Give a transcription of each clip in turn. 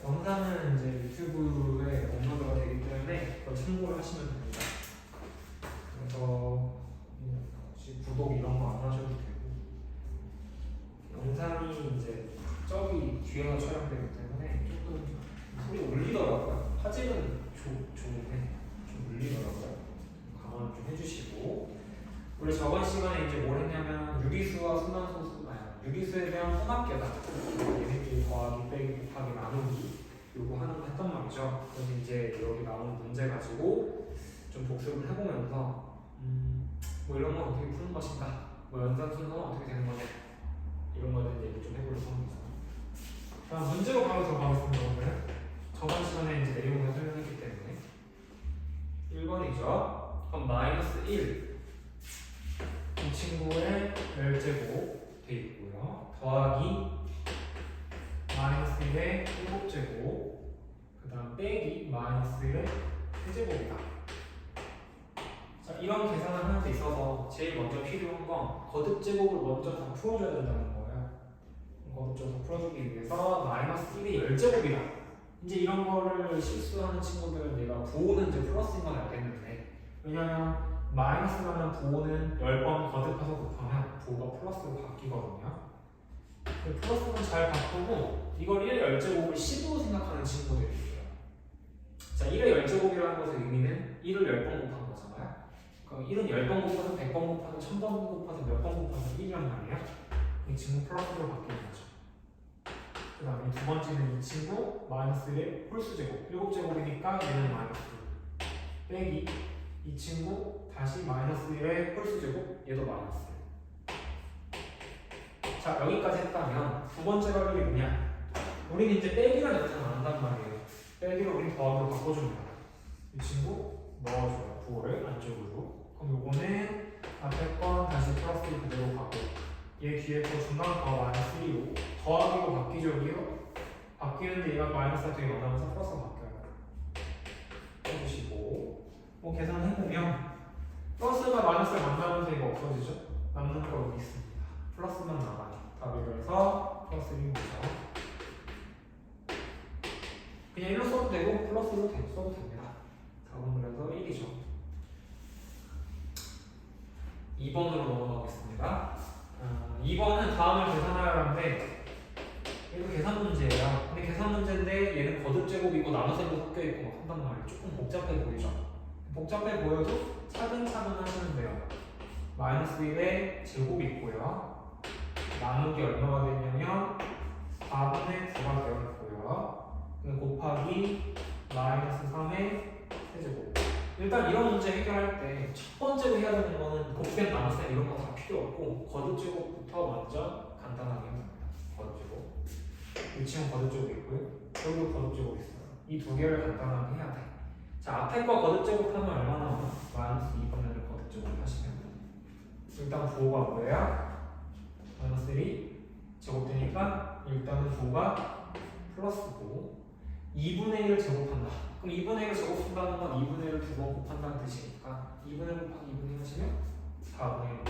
영상은 이제 유튜브에 업로드가 되기 때문에 그걸 참고를 하시면 됩니다. 그래서 혹시 구독 이런 거 안 하셔도 되고, 영상이 이제 저기 뒤에서 촬영되기 때문에 조금 소리 울리더라고요. 화질은 좋은데 좀 울리더라고요. 감안 좀 해주시고, 우리 저번 시간에 이제 뭘 했냐면 유리수와 순환소수, 유리수에 대한 혼합계산, 얘네끼리 더하기, 빼기, 곱하기, 나누기 요거 하는 거 했단 말이죠. 그래서 이제 여기 나오는 문제 가지고 좀 복습을 해보면서 뭐 이런 건 어떻게 푸는 것인가, 뭐 연산 순서는 어떻게 되는 거냐, 이런 거에 대한 얘기 좀 해보려고 합니다. 자, 문제로 바로 들어가겠습니다. 오늘 저번 시간에 이제 내용을 설명했기 때문에 1번이죠. 그럼 마이너스 1 이 친구의 열제곱 돼 있고요. 더하기 마이너스 1의 7제곱, 그 다음 빼기 마이너스 1의 세제곱이다. 자, 이런 계산을 하는 데 있어서 제일 먼저 필요한 건 거듭제곱을 먼저 다 풀어줘야 된다는 거예요. 거듭제곱 풀어주기 위해서 마이너스 1의 열제곱이다. 이제 이런 거를 실수하는 친구들은 내가 부호는 이제 플러스인 건 알겠는데, 왜냐면 마이너스라는 부호는 10번 거듭해서 곱하면 부호가 플러스로 바뀌거든요. 그 플러스는 잘 바꾸고 이걸 1의 열제곱을 10으로 생각하는 친구들이 있어요. 자, 1의 열제곱이라는 것의 의미는 1을 10번 곱한 거잖아요. 그럼 1은 10번 곱하든 100번 곱하든 1000번 곱하든 몇 번 곱하든 1이란 말이에요. 이 친구 플러스로 바뀌는 거죠. 그 다음에 두 번째는 이 친구 마이너스 1의 홀수제곱, 7제곱이니까 얘는 마이너스 빼기 이 친구 다시 마이너스 1의 홀수제곱, 얘도 마이너스 1. 자, 여기까지 했다면 두 번째 관리이 뭐냐? 우리는 이제 빼기란 역할을 안 한단 말이에요. 빼기로 우리 더하기로 바꿔줍니다. 이 친구 넣어줘요. 부호를 안쪽으로. 그럼 요거는 앞에 건 다시 플러스 그대로 가고, 얘 뒤에 거 중간 거 마이너스 1로 더하기로 바뀌죠. 여기요? 바뀌는데 얘가 마이너스가 되게 많아서 플러스가 바뀌어요. 해주시고, 뭐 계산해보면 플러스가 마이너스를 만나면서 이거 없어지죠? 남는 거 여기 있습니다. 플러스만 남아요. 답이 그래서 플러스 1이죠. 그냥 1로 써도 되고 플러스로 써도 됩니다. 답은 그래서 1이죠. 2번으로 넘어가겠습니다. 2번은 다음을 계산하라는데 얘도 계산 문제예요. 근데 계산 문제인데 얘는 거듭제곱이고 나눗셈도 섞여있고 막 한단 말이에요. 조금 복잡해 보이죠? 복잡해 보여도 차근차근 하시면 돼요. 마이너스 1의 제곱이 있고요. 나누기 얼마가 되냐면 4분의 9가 되어있고요. 곱하기 마이너스 3의 세제곱. 일단 이런 문제 해결할 때 첫 번째로 해야 되는 거는 곱셈, 나눗셈 이런 거 다 필요 없고 거듭제곱부터 먼저 간단하게 합니다. 거듭제곱. 이 친구 거듭제곱 있고요. 여기도 거듭제곱 있어요. 이 두 개를 간단하게 해야 돼. 자, 앞에 거 거듭제곱하면 얼마 나오나? 마이너스 2분의 거듭제곱 하시면 돼요. 일단 부호가 뭐예요? 마이너스 1이 제곱되니까 일단은 부호가 플러스고 2분의 1을 제곱한다. 그럼 2분의 1을 제곱한다는 건 2분의 1을 두 번 곱한다는 뜻이니까 2분의 1 곱하기 2분의 1 하시면 4분의 1.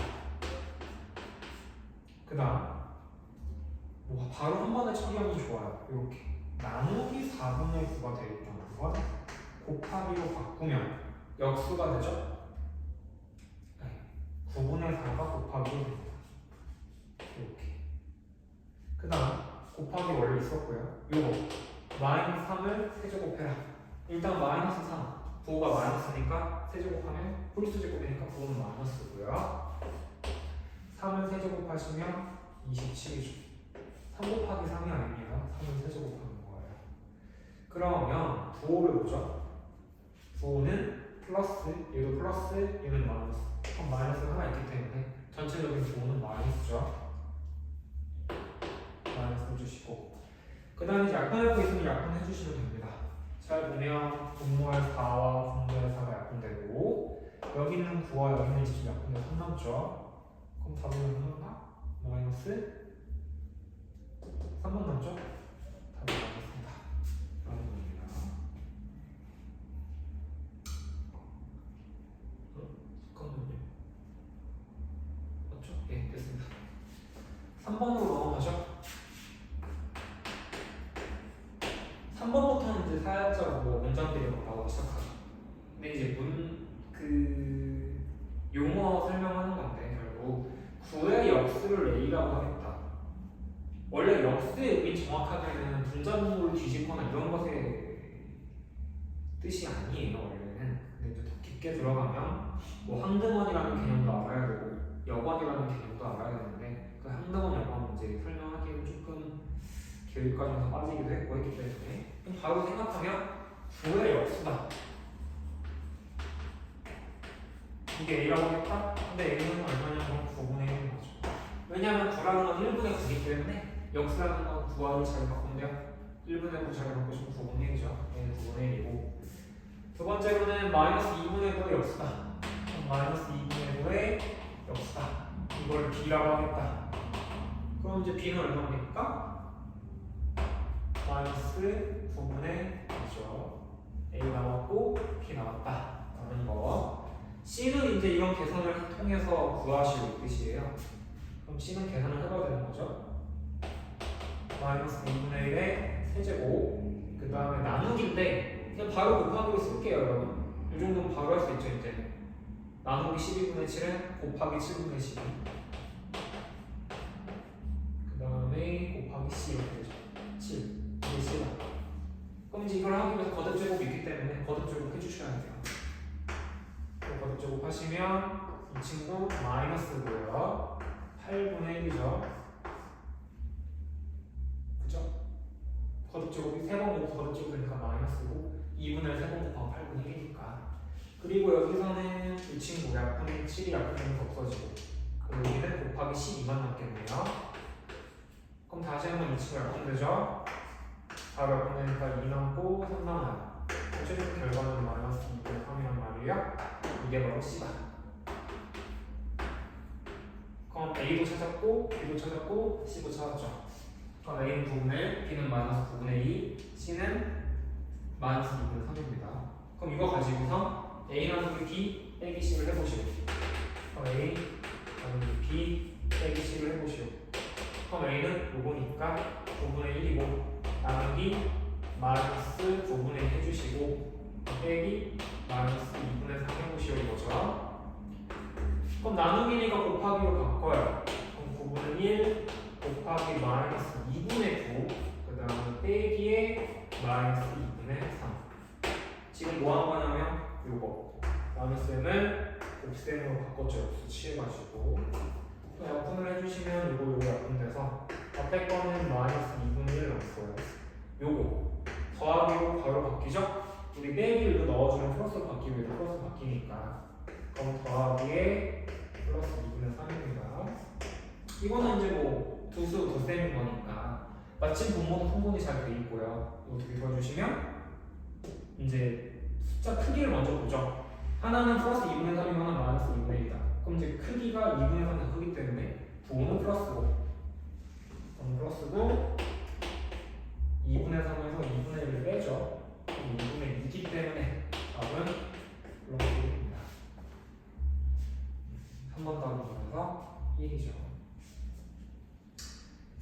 그 다음 뭐 바로 한 번에 처리하면 좋아요. 이렇게 나누기 4분의 9가 되겠다는 건 곱하기로 바꾸면 역수가 되죠? 네. 9분의 4가 곱하기로 됩니다. 이렇게. 그 다음 곱하기 원래 있었고요. 요거 마이너스 3을 세제곱해라. 일단 마이너스 3 부호가 마이너스니까 세제곱하면 홀수제곱이니까 부호는 마이너스고요. 3을 세제곱하시면 27이죠. 3 곱하기 3이 아닙니다. 3을 세제곱하는 거예요. 그러면 부호를 보죠. 부호는 플러스, 얘도 플러스, 얘는 마이너스. 그럼 마이너스가 하나 있기 때문에 전체적인 부호는 마이너스죠. 마이너스 해주시고, 그 다음에 약분할 거 있으면 약분해 주시면 됩니다. 잘 보면 분모할 4와 분모할 4가 약분되고, 여기 있는 9와 여기 있는 27 약분되면 3 남죠. 그럼 답은 얼마나? 마이너스 3번 남죠? 답이 나왔습니다. 라는 겁니다. 잠깐만요. 맞죠? 예, 됐습니다. 3번으로 넘어가죠. 3번 역수를 a라고 하겠다. 원래 역수의 의미 정확하게는 분자분모를 뒤집거나 이런 것의 뜻이 아니에요. 원래는. 근데 이제 더 깊게 들어가면 뭐 항등원이라는 개념도 알아야 되고 여관이라는 개념도 알아야 되는데 그 항등원 여관 이제 설명하기에는 조금 교육 과정에서 빠지기도 했고 했기 때문에 그럼 바로 생각하면 9의 역수다. 이게 a라고 하겠다? 근데 a는 얼마냐면 9분의 1인 거죠. 왜냐하면 9라는 건 1분의 9이기 때문에 역수라는 건 9하고 잘 바꾸면 돼요. 1분의 9 잘 바꾸시면 9분의 1이죠. 얘는 9분의 1이고 두 번째로는 마이너스 2분의 9의 역수다. 그럼 마이너스 2분의 9의 역수다. 이걸 b라고 하겠다. 그럼 이제 b는 얼마입니까? 마이너스 9분의 9죠. a 나왔고 b 나왔다. 라는 거. c는 이제 이런 계산을 통해서 구하시오 뜻이에요. 그럼 c는 계산을 해봐야 되는 거죠. 마이너스 2분의 1의 세제곱 그 다음에 나누기인데 그냥 바로 곱하기로 쓸게요 여러분. 이 정도는 바로 할 수 있죠 이제. 나누기 12분의 7은 곱하기 7분의 12 그 다음에 곱하기 c 이렇게 되죠. 7 이게 c다. 그럼 이제 이걸 하기 위해서 거듭제곱이 있기 때문에 거듭제곱 해주셔야 돼요. 거듭제곱 하시면 이 친구 마이너스고요. 8분의 1이죠. 그죠? 거듭제곱이 3번 거듭제곱 되니까 마이너스고 2분의 1 3번 곱하면 8분의 1이니까. 그리고 여기서는 이 친구 약분의 7이 약분되면서 없어지고 여기는 곱하기 12만 남겠네요. 그럼 다시 한번 이 친구 약분되죠? 4 약분되니까 2 남고 3 남아요. 최종 결과는 마이너스 2분의 3이란 말이에요. 이게 바로 C다. 그럼 A도 찾았고 B도 찾았고 C도 찾았죠. 그럼 A는 9분의 1, B는 마이너스 9분의 2, C는 마이너스 2분의 3입니다. 그럼 이거 가지고서 A 나누기 B 빼기 C를 해보시오. 그럼 A 나누기 B 빼기 C를 해보시오. 그럼 A는 요거니까 9분의 1이고 나누기 마이너스 9분의 1 해주시고 빼기 마이너스 2분의 3 해보시오 이거죠. 그럼 나누기니까 곱하기로 바꿔요. 그럼 9분의 1 곱하기 마이너스 2분의 9 그 다음에 빼기에 마이너스 2분의 3. 지금 뭐 한 거냐면 요거 마이너스 m을 곱셈으로 바꿨죠. 역수 취해가지고 약분을 해주시면 요거 약분돼서 앞에 거는 마이너스 2분의 1 남고요. 요거 더하기로 바로 바뀌죠? 우리 빼기를 넣어주면 플러스로 바뀌고 얘도 플러스 바뀌니까 그럼 더하기에 플러스 2분의 3입니다. 이거는 이제 뭐 두수 덧셈인 거니까 마침 분모도 통분이 잘 돼 있고요. 이거 두 개 더해주시면 이제 숫자 크기를 먼저 보죠. 하나는 플러스 2분의 3이고 하나는 마이너스 2분의 1이다. 그럼 이제 크기가 2분의 3의 크기 때문에 부호는 플러스고 플러스고 2분의 3에서 2분의 1을 빼죠. 2분의 2이기 때문에 답은 플러스입니다. 한 번 더 보면서 1이죠.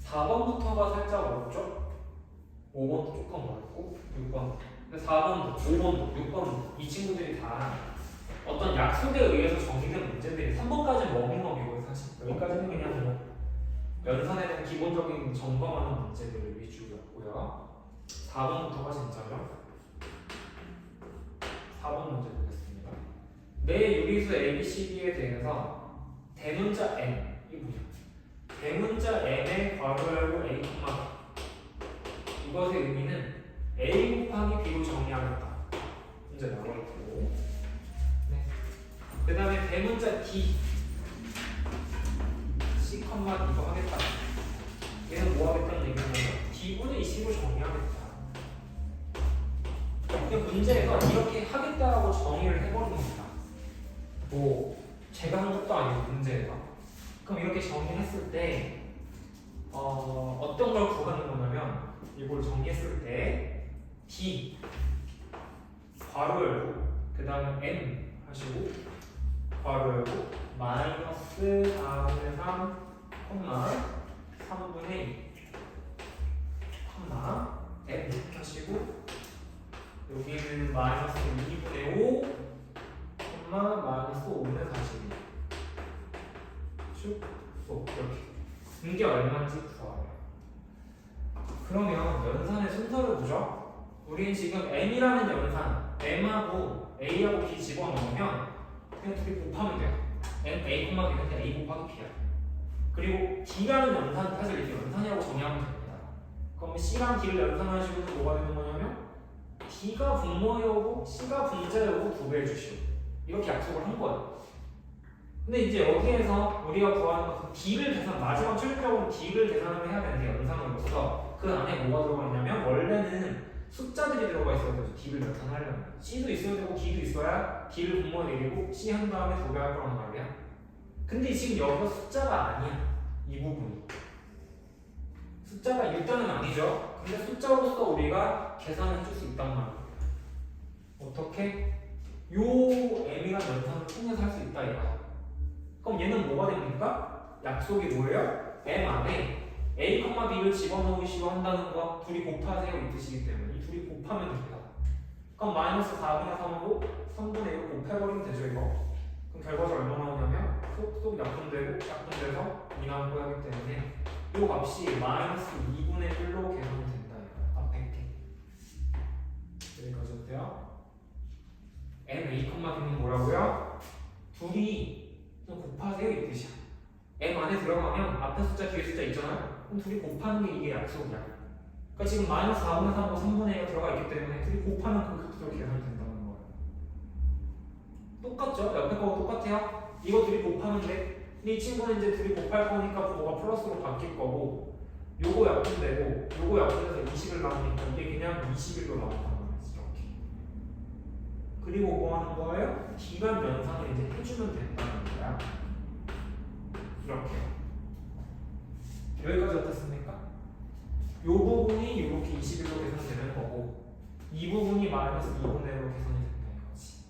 4번부터가 살짝 어렵죠? 5번도 조금 어렵고 6번. 근데 4번도, 5번도, 6번도 이 친구들이 다 어떤 약속에 의해서 정의된 문제들이 3번까지는 워밍업이고요. 사실 여기까지는 그냥 뭐 연산에 대한 기본적인 점검하는 문제들 위주였고요. 4번부터가 진짜죠? 4번 문제 보겠습니다. 내 유리수 ABCD에 대해서 대문자 n, 이게 뭐냐? 대문자 n의 괄호 열고 a, 이것의 의미는 a 곱하기 b로 정리하겠다. 문제 나와있고 네. 그 다음에 대문자 d C, 이거 하겠다. 얘는 뭐 하겠다는 얘기냐면 D분의 20을 정리하겠다. 근데 문제가 이렇게 하겠다라고 정의를 해버리는 겁니다. 뭐 제가 한 것도 아니고 문제가. 그럼 이렇게 정의했을 때 어떤 걸 구하는 거냐면 이걸 정리했을 때 D 괄호 열고 그 다음에 N 하시고 괄호 열고 마이너스 4분의 3 3분의 2 N 하시고 여기는 마이너스 2분의 5 마이너스 5분의 42 쭉 이렇게 이게 얼마인지 구하래요. 그러면 연산의 순서를 보죠. 우린 지금 m이라는 연산 m하고 a하고 b 집어넣으면 그냥 둘이 곱하면 돼요. m a, b는 a 곱하기 b야. 그리고 d라는 연산 사실 이렇게 연산이라고 정의하면 됩니다. 그럼 c랑 d를 연산하시면 뭐가 되는 거냐면 d가 분모여고 c가 분자여고 2배 해주시오. 이렇게 약속을 한 거예요. 근데 이제 여기에서 우리가 구하는 것은 d를 계산, 마지막 최종적으로 d를 계산을 해야 되는데 연산으로서 그 안에 뭐가 들어가 있냐면 원래는 숫자들이 들어가 있어야 되죠. d를 계산하려면 c도 있어야 되고 d도 있어야 d를 분모에 내리고 c 한 다음에 2배 할 거란 말이야. 근데 지금 여기가 숫자가 아니야. 이 부분이 숫자가 일단은 아니죠. 근데 숫자로서 우리가 계산을 해줄 수 있단 말이야. 어떻게? 요 m이라는 연산을 통해서 할 수 있다 이거야. 그럼 얘는 뭐가 됩니까? 약속이 뭐예요? m 안에 a, b를 집어넣으시고 한다는 거 둘이 곱하세요 이 뜻이기 때문에 이 둘이 곱하면 됩니다. 그럼 마이너스 4분의 3하고 3분의 1을 곱해버리면 되죠 이거. 그럼 결과적으로 얼마 나오냐면 속속 약분돼서 2 나오고 하기 때문에 이 값이 마이너스 2분의 1로 계산이 된다 이거. 앞에 게 여기까지 어때요? m, a, b는 뭐라고요? 둘이 그냥 곱하세요 이 뜻이야. m 안에 들어가면 앞에 숫자 뒤에 숫자 있잖아요. 그럼 둘이 곱하는 게 이게 약속이야. 그러니까 지금 마이너스 4분의 3하고 3분의 1가 들어가 있기 때문에 둘이 곱하는 그 값으로 계산이 된다는 거예요. 똑같죠? 옆에 거하고 똑같아요. 이거 둘이 곱하면 돼. 근데 이 친구는 이제 둘이 곱할 거니까 뭐가 플러스로 바뀔 거고 요거 약분되고 요거 약분해서 20을 나오니까 이게 그냥 21로 나온다는 거지 이렇게. 그리고 뭐 하는 거예요? 기간 연산을 이제 해주면 된다는 거야. 이렇게요. 여기까지 어떻습니까? 요 부분이 이렇게 21로 계산되는 거고 이 부분이 마이너스 2분의 1로 계산이 된다 이거지.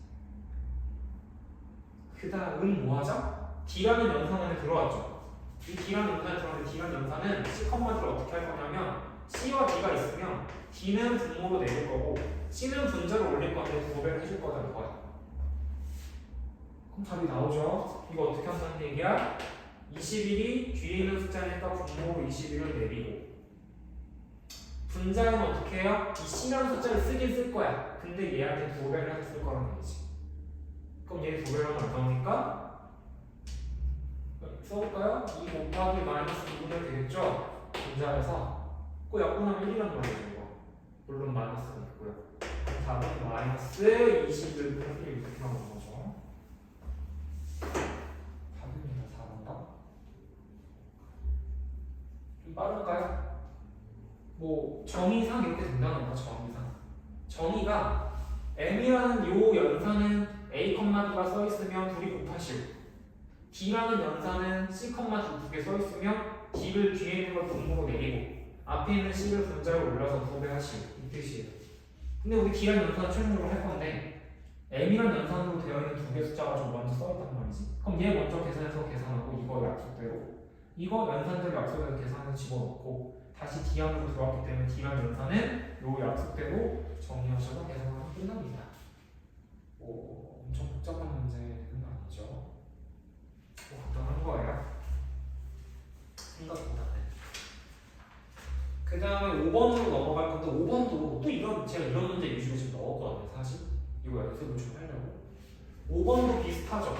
그 다음은 뭐 하죠? D라는 연산 안에 들어왔죠. 이 D라는 연산에 들어왔는데 D라는 연산은 C, D를 어떻게 할 거냐면 C와 D가 있으면 D는 분모로 내릴 거고 C는 분자로 올릴 건데 2배를 해줄 거다 이거야. 그럼 답이 나오죠? 이거 어떻게 한다는 얘기야? 21이 뒤에 있는 숫자니까 분모로 21을 내리고 분자는 어떻게 해요? 이 C라는 숫자를 쓰긴 쓸 거야. 근데 얘한테 2배를 해서 쓸 거라는 얘기지. 그럼 얘 2배를 하면 얼마입니까? 써볼까요? 2 곱하기 마이너스 2분의 되겠죠? 분자에서 꼭 약분하면 1이란 말이에요 이거. 물론 마이너스가 있고요. 답은 마이너스 21분의 1 이렇게 나오는 거죠. 답입니다. 4번가? 좀 빠른가요? 뭐 정의상 이렇게 된다는 거. 정의가 m이라는 요 연산은 a, b가 써있으면 둘이 곱하시고 d라는 연산은 c, 두 개 써있으면 d를 뒤에 있는 걸 분모로 내리고 앞에 있는 c를 분자로 올려서 2배 하시고 이 뜻이에요. 근데 우리 d라는 연산은 최종적으로 할 건데 m이라는 연산으로 되어 있는 2개 숫자가 좀 먼저 써있단 말이지. 그럼 얘 먼저 계산해서 계산하고 이거 약속대로 이거 연산대로 약속해서 계산해서 집어넣고 다시 d 안으로 들어왔기 때문에 d라는 연산은 요 약속대로 정리하셔서 계산하면 끝납니다. 뭐 엄청 복잡한 문제는 아니죠. 간단한 거예요. 생각보다는. 그 다음에 5번으로 넘어갈 건데 5번도 또 제가 이런 문제 위주로 지금 넣었거든요. 사실 이거 연습을 좀 하려고. 5번도 비슷하죠.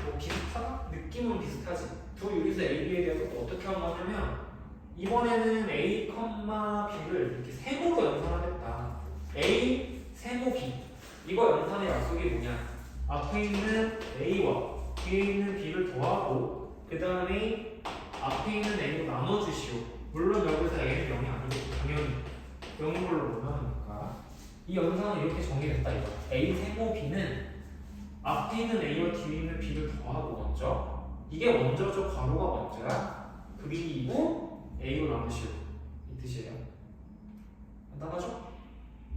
뭐 비슷하다? 느낌은 비슷하지. 두 유리수 AB에 대해서 또 어떻게 한 거냐면 이번에는 A, B를 이렇게 세모로 연산하겠다. A, 세모 B. 이거 연산의 약속이 뭐냐? 앞에 있는 A와 뒤에 있는 B를 더하고 그 다음에 앞에 있는 A로 나눠주시오. 물론 여기서 A는 0이 아니고 당연히 0인 걸로 원하니까 이 연산은 이렇게 정의됐다 이거. A 세모 B는 앞에 있는 A와 뒤에 있는 B를 더하고 먼저 이게 먼저죠. 괄호가 먼저야. 그리고 A로 나누시오. 이 뜻이에요. 간단하죠?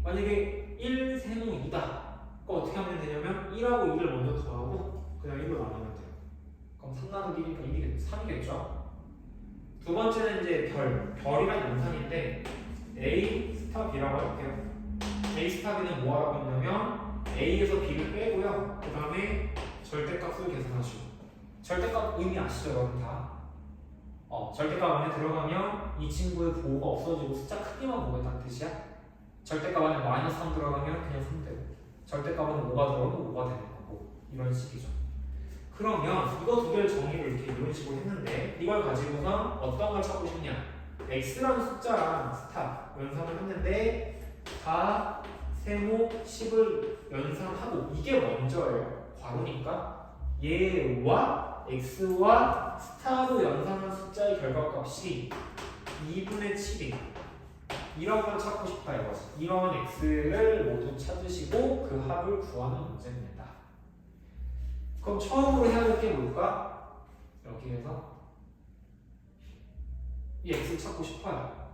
만약에 1 세모 2다. 그럼 어떻게 하면 되냐면 1하고 2를 먼저 더하고 그냥 1로 나누면 돼요. 그럼 3 나누기 1이니까 3이겠죠? 두 번째는 이제 별이란 연산인데 A 스타 B라고 할게요. A 스타 B는 뭐 하라고 했냐면 A에서 B를 빼고요. 그 다음에 절대값을 계산하시고 절대값 의미 아시죠 여러분 다? 절대값 안에 들어가면 이 친구의 보호가 없어지고 숫자 크기만 보겠다는 뜻이야. 절대값 안에 마이너스 3 들어가면 그냥 3 되고, 절대값 안에 5가 들어가면 5가 되는 거고, 이런 식이죠. 그러면 이거 두 개를 정의를 이렇게 이런 식으로 했는데, 이걸 가지고서 어떤 걸 찾고 싶냐? x라는 숫자랑 스타 연산을 했는데 4, 세모, 10을 연산하고, 이게 먼저예요. 괄호니까 얘와 x와 스타로 연산한 숫자의 결과값이 2분의 7이 이런 걸 찾고 싶다 이거지. 이런 x를 모두 찾으시고 그 합을 구하는 문제입니다. 그럼 처음으로 해야 될 게 뭘까? 여기에서 이 x 찾고 싶어요.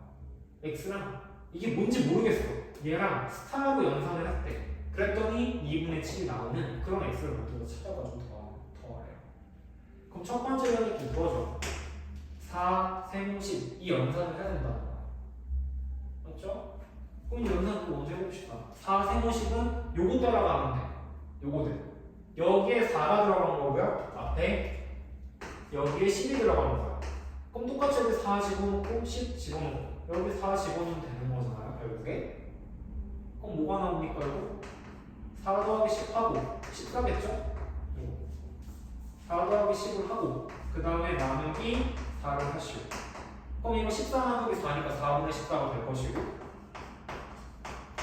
x랑 이게 뭔지 모르겠어. 얘랑 스타로 연산을 했대. 그랬더니 2분의 7이 나오는 그런 x를 모두 찾아가지고 더하래요. 그럼 첫 번째는 이거죠. 4, 세모, 10 이 연산을 해야 된다는 거야. 맞죠? 그럼 이 연산을 먼저 해봅시다. 4, 세모, 10은 요거 따라가면 돼. 요거들. 여기에 4가 들어간 거고요. 앞에 여기에 10이 들어가는 거야. 그럼 똑같이 여기 4 집어넣고 10 집어넣고 여기 4 집어넣으면 되는 거잖아요. 결국에. 그럼 뭐가 나옵니까? 이거? 4 더하기 10 하고 14겠죠? 4 더하기 10을 하고 그 다음에 나누기 4를 하시오. 그럼 이거 14 나누기 4니까 4분의 14가 될 것이고,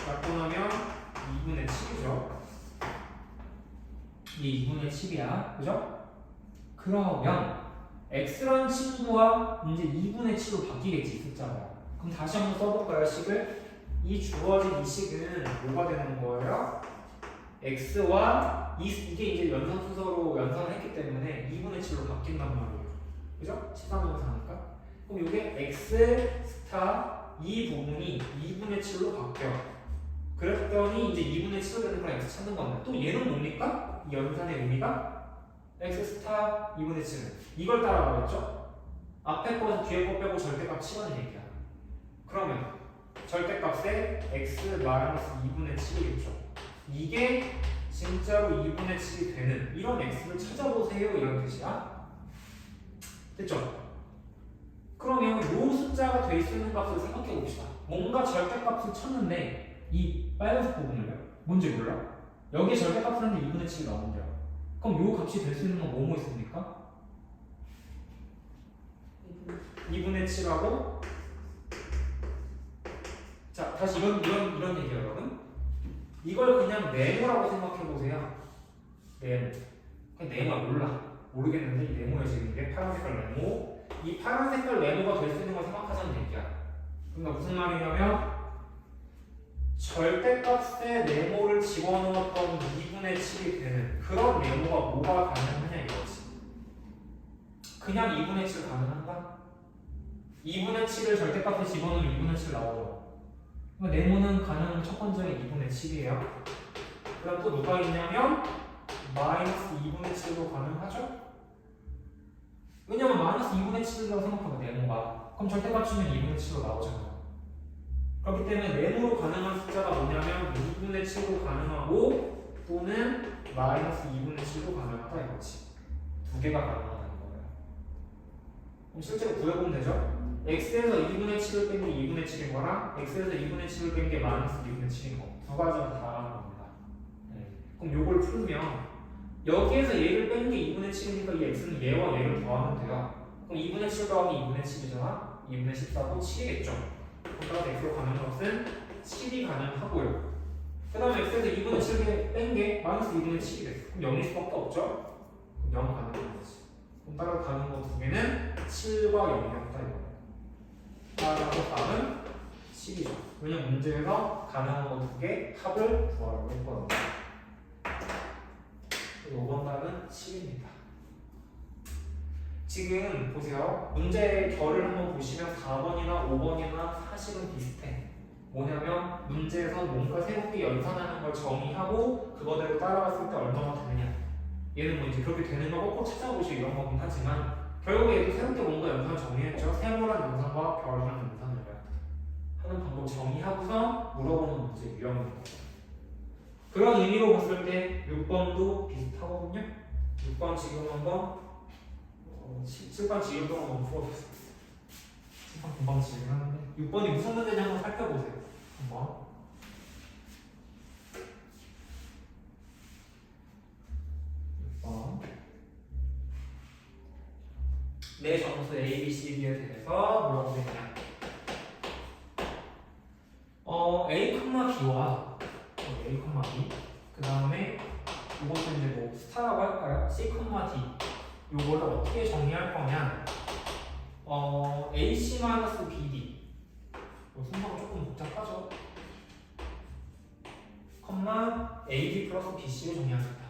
약분하면 2분의 7이죠. 이게 2분의 7이야. 그죠? 그러면 x라는 친구와 이제 2분의 7로 바뀌겠지, 숫자가. 그럼 다시 한번 써볼까요, 식을? 이 주어진 이 식은 뭐가 되는 거예요? x와 이게 이제 연산수서로 연산을 했기 때문에 2분의 7로 바뀐단 말이에요. 그죠? 13연산하니까. 그럼 이게 x 스타 이 부분이 2분의 7로 바뀌어. 그랬더니 이제 2분의 7로 되는 걸 x 찾는 건데, 또 얘는 뭡니까? 이 연산의 의미가 x 스타 2분의 7은 이걸 따라가겠죠? 앞에 거에서 뒤에 거 빼고 절대값 치라는 얘기야. 그러면 절대값에 x 마이너스 2분의 7이겠죠. 이게 진짜로 2분의 7이 되는 이런 x를 찾아보세요, 이런 뜻이야. 됐죠? 그러면 이 숫자가 될 수 있는 값을 생각해 봅시다. 뭔가 절대값을 쳤는데 이 빨간색 부분을요? 뭔지 몰라? 여기에 절대값을 했는데 2분의 7이 나온대요. 그럼 이 값이 될 수 있는 건 뭐뭐 있습니까? 2분의 7하고, 자 다시 이런 얘기예요, 여러분. 이걸 그냥 네모라고 생각해 보세요. 네모. 그냥 네모야, 몰라. 모르겠는데 이 네모야. 지금 이게 파란 색깔 네모. 이 파란 색깔 네모가 될 수 있는 걸 생각하자는 얘기야. 그러니까 무슨 말이냐면 절대값에 네모를 집어넣었던 2분의 7이 되는 그런 네모가 뭐가 가능하냐 이거지. 그냥 2분의 7 가능한가? 2분의 7을 절대값에 집어넣으면 2분의 7 나오죠. 그러니까 네모는 가능한 첫 번째가 2분의 7이에요. 그 다음 또 누가 있냐면 마이너스 2분의 7도 가능하죠? 왜냐면 마이너스 2분의 7이라고 생각하면 네모가, 그럼 절대값 치면 2분의 7로 나오잖아요. 그렇기 때문에 네모로 가능한 숫자가 뭐냐면 2분의 7도 가능하고 또는 마이너스 2분의 7도 가능하다 이거지. 두 개가 가능하다는 거예요. 그럼 실제로 구해보면 되죠? x에서 2분의 7을 뺀 게 2분의 7인 거랑 x에서 2분의 7을 뺀 게 마이너스 2분의 7인 거, 두 가지가 다 가는 겁니다. 네. 그럼 요걸 풀면 여기에서 얘를 뺀 게 2분의 7이니까 이 x는 얘와 얘를 더하면 돼요. 그럼 2분의 7 더하기 2분의 7이잖아. 2분의 14도 7이겠죠. 그럼 x로 가는 것은 7이 가능하고요. 그 다음에 x에서 2분의 7을 뺀 게 마이너스 2분의 7이 됐어. 그럼 0일 수밖에 없죠? 그럼 0 가능한 거지. 그럼 따라 가는 거 두 개는 7과 0이었다 이거예요. 따라서 답은 7이죠. 왜냐면 문제에서 가능한 거 두 개 합을 구하라고 했거든요. 5번 답은 7입니다. 지금 보세요. 문제 결을 한번 보시면 4번이나 5번이나 사실은 비슷해. 뭐냐면 문제에서 뭔가 새롭게 연산하는 걸 정의하고 그거대로 따라갔을 때 얼마나 되느냐. 얘는 뭐 이제 그렇게 되는 거 꼭 찾아보시고 이런 거긴 하지만 결국에 얘도 새롭게 뭔가 연산을 정의했죠. 세모란 연산과 별이라는 연산을 하는 방법 정의하고서 물어보는 문제 유형입니다. 그런 의미로 봤을 때 6번도 비슷하거든요. 6번 지금 한번 7번 지금 동안 한번 풀어보겠습니다. 금방 지긴 하는데 6번이 무슨 문제인지 한번 살펴보세요. 한번. 내 점수 A, B, C, D에 대해서 뭐라고 되냐? A, B와 A, B 그 다음에 이것도 이제 뭐 스타라고 할까요? C, D 요거를 어떻게 정리할 거냐? AC-BD 순서가 조금 복잡하죠? AD 플러스 BC를 정리하겠다.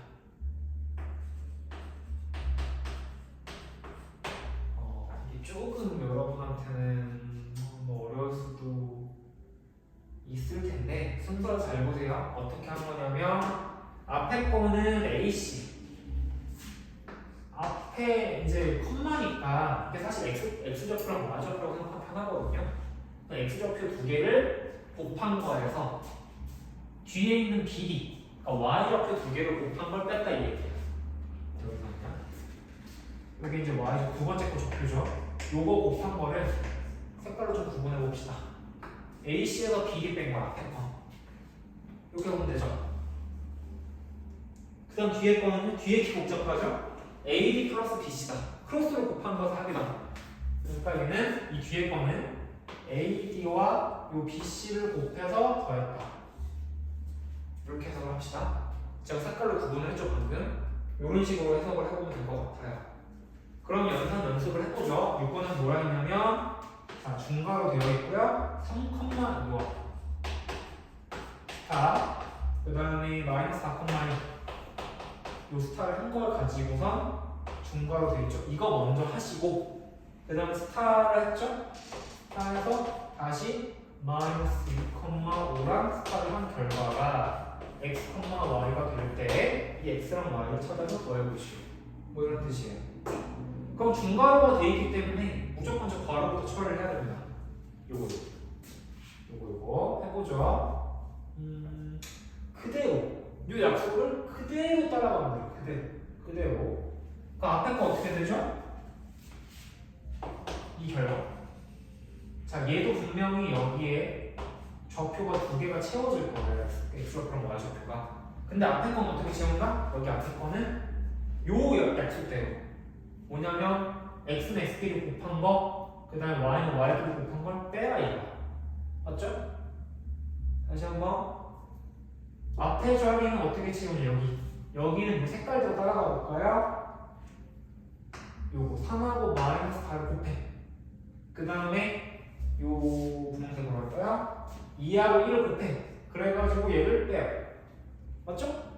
이게 조금 여러분한테는 뭐 어려울 수도 있을 텐데 순서를 잘 보세요. 어떻게 한 거냐면 앞에 거는 AC 앞에 이제 컴마니까 이게 사실 X좌표랑 Y좌표라고 생각하면 편하거든요. X좌표 두 개를 곱한 거에서 뒤에 있는 BD 그러니까 Y좌표 두 개를 곱한 걸 뺐다 이 얘기예요. 여기 이제 Y 두 번째 거 좌표죠. 요거 곱한 거를 색깔로 좀 구분해 봅시다. AC에서 BD 뺀 거 앞에 거 이렇게 보면 되죠. 그 다음 뒤에 거는 뒤에 키 복잡하죠? AD 플러스 BC다. 크로스로 곱한 것을 합니다. 그러니까 얘는 이 뒤에 거는 AD와 요 BC를 곱해서 더했다. 이렇게 해석을 합시다. 제가 색깔로 구분을 했죠 방금. 이런 식으로 해석을 해보면 될 것 같아요. 그럼 연산 연습을 해보죠. 6번은 뭐라 했냐면 자 중괄호 되어 있고요. 3,2와 자 그 다음에 마이너스 4,2 요 스타를 한 걸 가지고선 중괄호 되어 있죠. 이거 먼저 하시고 그 다음에 스타를 했죠. 스타에서 다시 마이너스 2,5랑 스타를 한 결과가 x, y가 될 때 이 x랑 y를 찾아서 더해보시오. 뭐 이런 뜻이에요. 그럼 중괄호가 되어 있기 때문에 무조건 저 괄호부터 처리를 해야 됩니다. 요거 해보죠. 그대로 요 약속을 그대로 따라가면 돼요. 그대로. 그 앞에 거 어떻게 되죠? 이 결과. 자, 얘도 분명히 여기에 좌표가 두 개가 채워질 거예요. x좌표랑 y좌표가. 근데 앞에 건 어떻게 채운가? 여기 앞에 거는 요 약속대로. 뭐냐면 x는 x끼리 곱한 거, 그 다음에 y는 y끼리 곱한 걸 빼라 이거. 맞죠? 다시 한번. 앞에 자리는 어떻게 채우냐 여기는 뭐 색깔대로 따라가 볼까요? 요거 3하고 마이너스 4를 곱해. 그 다음에 요 분홍색으로 할까요? 2하고 1을 곱해. 그래가지고 얘를 빼요. 맞죠?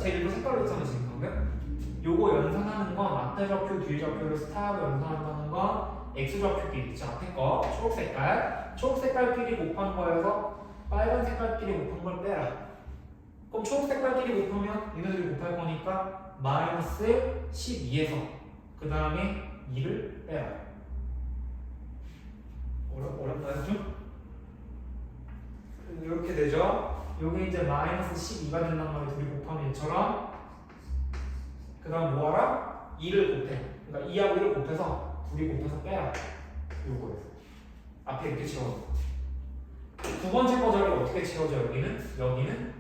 제 일로 색깔로 했잖아요 지금 방금. 요거 연산하는 건 앞에 좌표 뒤에 좌표를 스타하고 연산한다는 건 x좌표끼리 있죠. 앞에 거 초록색깔끼리 곱한 거여서 빨간 색깔끼리 곱한 걸 빼라. 그럼 초록 색깔끼리 곱하면 얘네들이 곱할 거니까 마이너스 12에서 그 다음에 2를 빼라. 어렵나요 좀? 이렇게 되죠. 요게 이제 마이너스 12가 된단 말이에요. 둘이 곱하면 얘처럼. 그 다음 뭐하라? 2를 곱해. 그러니까 2하고 1을 곱해서 둘이 곱해서 빼라. 요거예요. 앞에 이렇게 채워줘. 두 번째 거 자리 어떻게 채워져? 여기는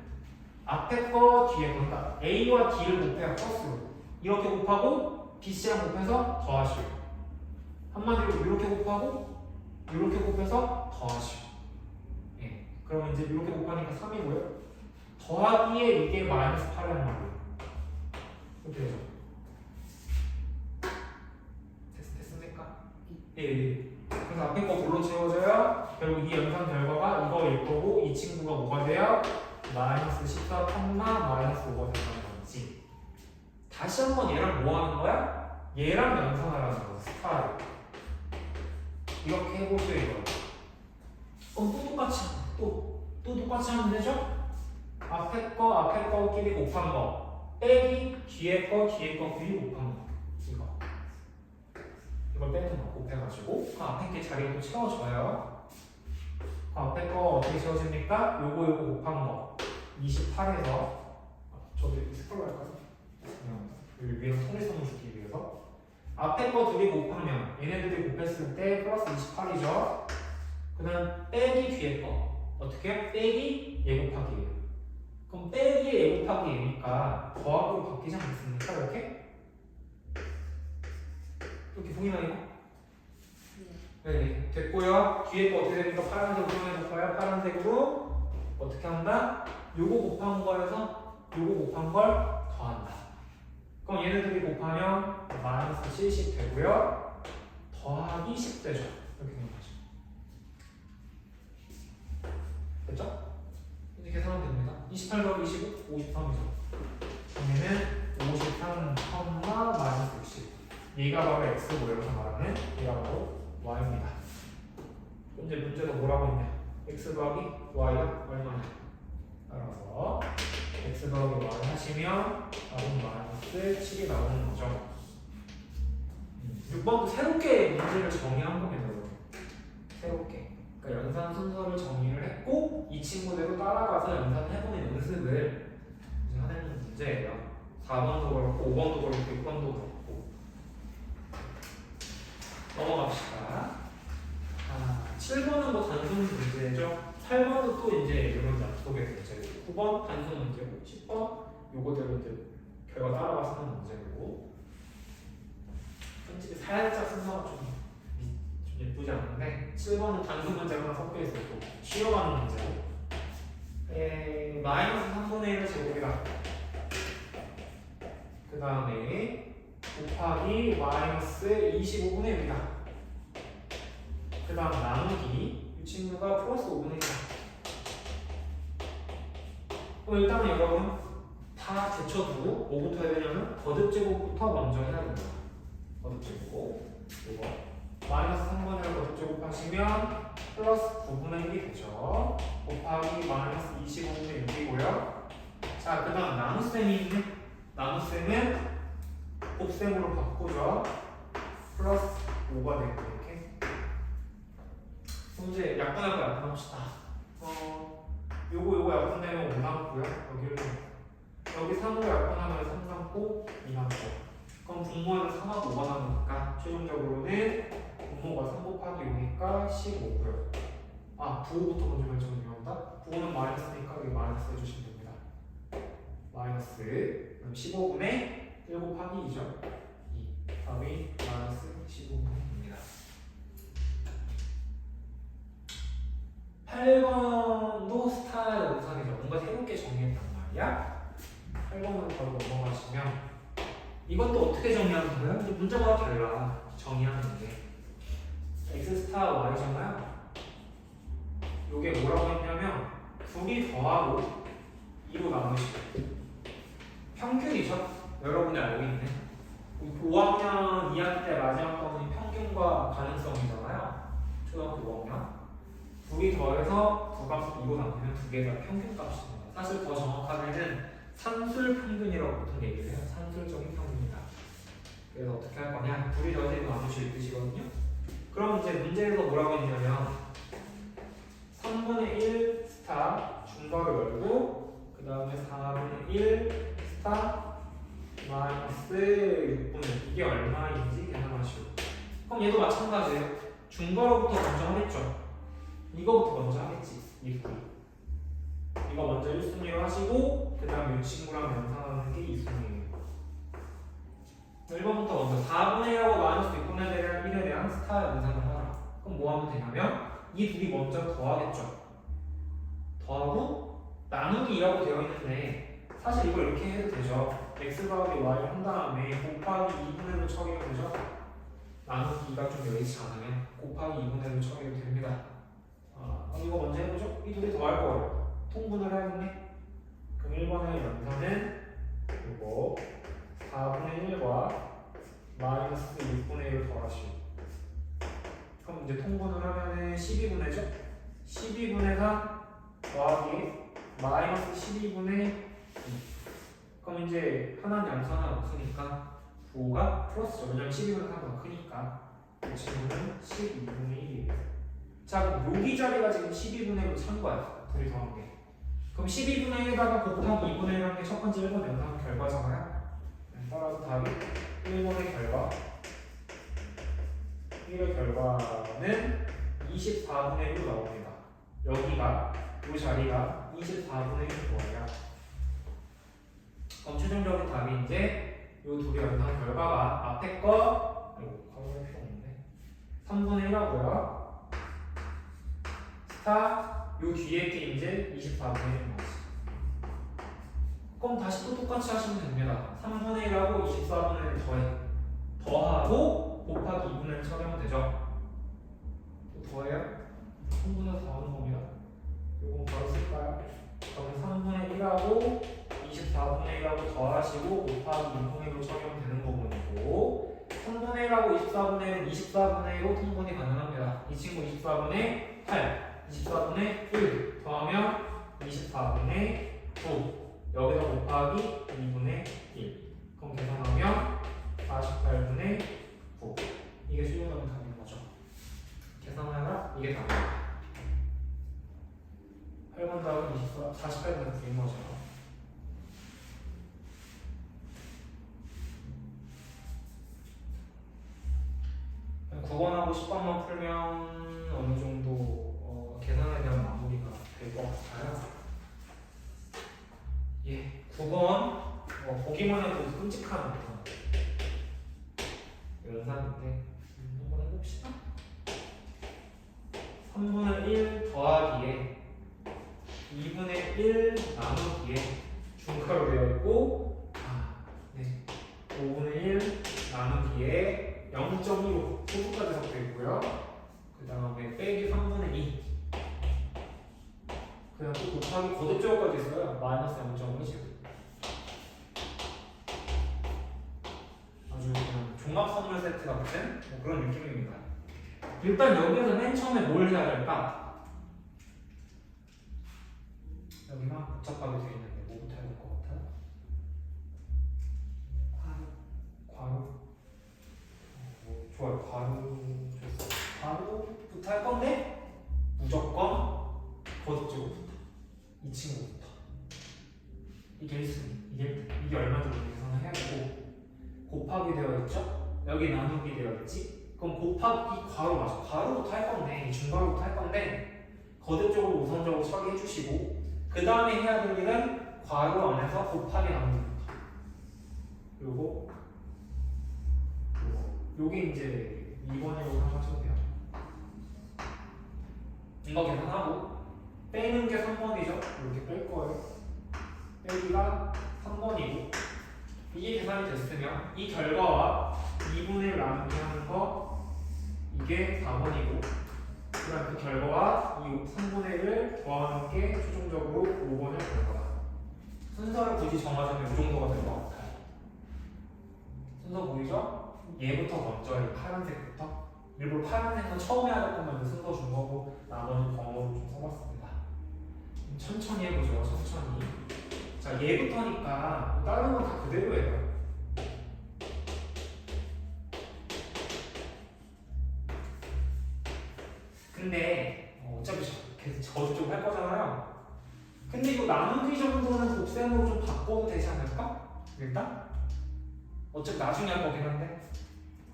앞에 거 뒤에 거. 그러니까 A와 D를 곱해야 플러스로 이렇게 곱하고 BC랑 곱해서 더하시오. 한마디로 이렇게 곱하고 이렇게 곱해서 더하시오. 예. 그러면 이제 이렇게 곱하니까 3이고요. 더하기에 이게 마이너스 8이란 말이에요. 이렇게 되죠. 됐습니까? 예. 그래서 앞에 거 뭘로 채워져요? 결국 이 연산 결과가 이거일 거고 이 친구가 뭐가 돼요? 마이너스 14, 마이너스 5가 된다는 거지. 다시 한번 얘랑 뭐 하는 거야? 얘랑 연산하라는 거야. 스타를 이렇게 해보세요. 이거 또 똑같이 하면 되죠? 앞에 거끼리 곱한 거 빼기 뒤에 거끼리 곱한 거 이걸 빼는 거 곱해가지고 그 앞에 게 자리가 또 채워져요. 그 앞에 거 어떻게 채워집니까? 요거 곱한 거 28에서 저도 스크롤 할까요? 여기 위에서 통일성을 주기 위해서 앞에 거 둘이 곱하면 얘네들이 곱했을 때 플러스 28이죠. 그 다음 빼기 뒤에 거 어떻게 해요? 빼기 얘 곱하기 얘. 그럼 빼기 얘 곱하기 얘니까 더하기로 바뀌지 않겠습니까? 이렇게? 이렇게 보이나요? 네, 됐고요. 뒤에 거 어떻게 됩니까? 파란색으로 표현해볼까요? 파란색으로 어떻게 한다? 요거 곱한 거에서 요거 곱한 걸 더한다. 그럼 얘네들이 곱하면 마이너스 70 되고요. 더하기 10 되죠. 이렇게 되는 거죠. 됐죠? 이제 계산하면 됩니다. 28 더하기 25, 53이죠. 얘는 53, 마이너스 60. 얘가 바로 x고 여기서 말하는 얘가 바로 y입니다. 이제 문제도 뭐라고 했냐? x 더하기 y가 얼마냐? 따라서 x 더하기 y 하시면 답은 마이너스 7이 나오는 거죠. 6번도 새롭게 문제를 정의한 겁니다. 새롭게. 그러니까 연산 순서를 정의를 했고 이 친구대로 따라가서 연산을 해보는 연습을 이제 하는 문제예요. 4번도 그렇고 5번도 그렇고 6번도 그렇고. 넘어갑시다. 7번은 뭐 단순 문제죠. 8번은 또 이제 이런 약속의 문제고 9번 단순 문제고 10번 요거대로 이제 결과 따라가서 하는 문제고 솔직히 살짝 순서가 좀 예쁘지 않은데 7번은 단순 문제가 하나 섞여 있어서 쉬어가는 문제고 마이너스 3분의 1을 제곱이다. 그 다음에 곱하기 마이너스 25분의 1이다. 그 다음 나누기 이 친구가 플러스 5분의 1이다. 그럼 일단은 여러분 다 제쳐두고 뭐부터 해야 되냐면 거듭제곱부터 먼저 해야 됩니다. 거듭제곱 이거 마이너스 3분의 1 거듭제곱 하시면 플러스 9분의 1이 되죠. 곱하기 마이너스 25분의 6이고요. 자, 그 다음 나눗셈이 있네. 나눗셈은 곱셈으로 바꾸죠. 플러스 5가 되고 이렇게. 그럼 이제 약분할 거 약분합시다. 요거 약분되면 5 남고요. 여기 3으로 약분하면 3 남고 2 남고. 그럼 분모는 3하고 5가 남으니까 최종적으로는 분모가 3 곱하기 5니까 15고요. 부호부터 먼저 결정을 해봅니다. 부호는 마이너스니까 여기 마이너스 해주시면 됩니다. 마이너스 그럼 15분의 1 곱하기 2죠. 2 답이 마이너스 15분입니다. 8번도 스타일 우상이죠. 뭔가 새롭게 정리했단 말이야. 8번으로 바로 넘어가시면 이것도 어떻게 정리하는 거예요? 근데 문제마다 달라. 정의하는 게 x 스타 y잖아요. 요게 뭐라고 했냐면 둘이 더하고 2로 나누시고 평균이죠. 여러분이 알고 있는 5학년 2학기 때 마지막 과목이 평균과 가능성이잖아요. 초등학교 5학년 둘이 더해서 두 값을 2로 나누면 두 개가 평균 값입니다. 사실 더 정확하게는 산술 평균이라고 보통 얘기를 해요. 산술적인 평균이다. 그래서 어떻게 할 거냐? 둘이 더해서 2로 나누실 뜻이거든요. 그럼 이제 문제에서 뭐라고 했냐면 3분의 1 스타 중괄호 열고 그 다음에 4분의 1 스타 마이너스 6분의 1 이게 얼마인지 계산하시오. 그럼 얘도 마찬가지예요. 중괄호부터 먼저 하겠죠. 이거부터 먼저 하겠지. 이거 먼저 1순위로 하시고 그 다음에 이 친구랑 연산하는 게 2순위예요. 1번부터 먼저 4분의 1하고 마이너스 6분의 1에 대한 스타 연산을 하라. 그럼 뭐 하면 되냐면 이 둘이 먼저 더하겠죠. 더하고 나누기 2라고 되어 있는데 사실 이걸 이렇게 해도 되죠. x 더하기 y 한 다음에 곱하기 2분의 1로 처리가 되죠. 나누기 2가 좀 여의치 않으면 곱하기 2분의 1로 처리가 됩니다. 그럼 이거 먼저 해보죠. 이 둘이 더할 거예요. 통분을 해야겠네. 그럼 1번의 연산은 이거 4분의 1과 마이너스 6분의 1을 더하시오. 그럼 이제 통분을 하면은 12분의죠? 12분의 4 더하기 마이너스 12분의 2. 그럼 이제 하나는 양수 하나 없으니까 부호가 플러스죠. 왜냐면 12분의 4보다 크니까 이 친구는 12분의 1이에요. 자, 그럼 여기 자리가 지금 12분의 1로 찬 거야. 둘이 더한 게. 그럼 12분의 1에다가 곱하기 2분의 1 한 게 첫 번째 1번 연산 결과잖아요. 따라서 답이 1번의 결과 1의 결과는 24분의 1로 나옵니다. 여기가 이 자리가 24분의 1인 거예요. 그럼 최종적인 답이 이제 이 둘의 연산 결과가 앞에 거 가로할 필요 없는데 3분의 1하고요. 스타 요 뒤에 게 이제 24분의 1인 거지. 그럼 다시 또 똑같이 하시면 됩니다. 3분의 1하고 24분의 1 더하고 곱하기 2분의 1 처리하면 되죠. 또 더해요? 3분의 4 하는 겁니다. 요건 바로 쓸까요? 그럼 3분의 1하고 24분의 1하고 더하시고 곱하기 2분의 1로 처리하면 되는 거고 3분의 1하고 24분의 1은 24분의 1로 통분이 가능합니다. 이 친구 24분의 8, 24분의 1 더하면 24분의 9 여기서 곱하기 2분의 1 그럼 계산하면 48분의 9 이게 수용하면 답인 거죠. 계산하라 이게 답이에요. 8번 답은 48분의 9인 거죠. 그냥 9번하고 10번만 풀면 어느 정도 계산에 대한 마무리가 될 것 같아요. 예, 9번 보기만 해도 끔찍한 연산인데 한번 해봅시다. 3분의 1 더하기에 2분의 1 나누기에 중괄호 되어 있고 5분의 1 나누기에 0.25 소수까지 섞여 있고요. 그 다음에 빼기 3분의 2 그냥 또 곱하기 거듭제곱까지 있어요. 마이너스 0.5지. 아주 그냥 종합 선물 세트 같은 그런 느낌입니다. 일단 여기서 맨 처음에 뭘 해야 될까? 여기만 복잡하게 되어 있는데 뭐부터 해야 될 것 같아요? 괄호 좋아요. 괄호부터 할 건데 무조건 거듭제곱부터 이 친구부터 이게 1순위 이게 얼마인지 계산을 해야 되고 곱하기 되어 있죠? 여기 나누기 되어 있지? 그럼 곱하기 괄호 맞아. 괄호부터 할 건데 중괄호부터 할 건데 거듭적으로 우선적으로 처리해 주시고 그 다음에 해야 될 일은 괄호 안에서 곱하기 나누기부터 요거 요게 이제 2번이라고 생각하시면 돼요. 이거 계산하고 빼는 게 3번이죠? 이렇게 뺄 거예요. 빼기가 3번이고 이게 계산이 됐으면 이 결과와 2분의 1 나누기 하는 거 이게 4번이고 그 다음 그 결과와 이 3분의 1을 더하는 게 최종적으로 5번일 결과다. 순서를 굳이 정하자면 이 정도가 될 것 같아요. 순서 보이죠? 얘부터 먼저 이 파란색부터 일부러 파란색은 처음에 하다 보면 순서 준 거고 나머지는 번호로 좀 써봤습니다. 천천히 해보죠. 천천히. 자, 얘부터니까 다른 건 다 그대로예요. 근데 어차피 계속 저주좀 할 거잖아요. 근데 이거 나누기 정도는 곱셈으로 좀 바꿔도 되지 않을까? 일단 어차피 나중에 할 거긴 한데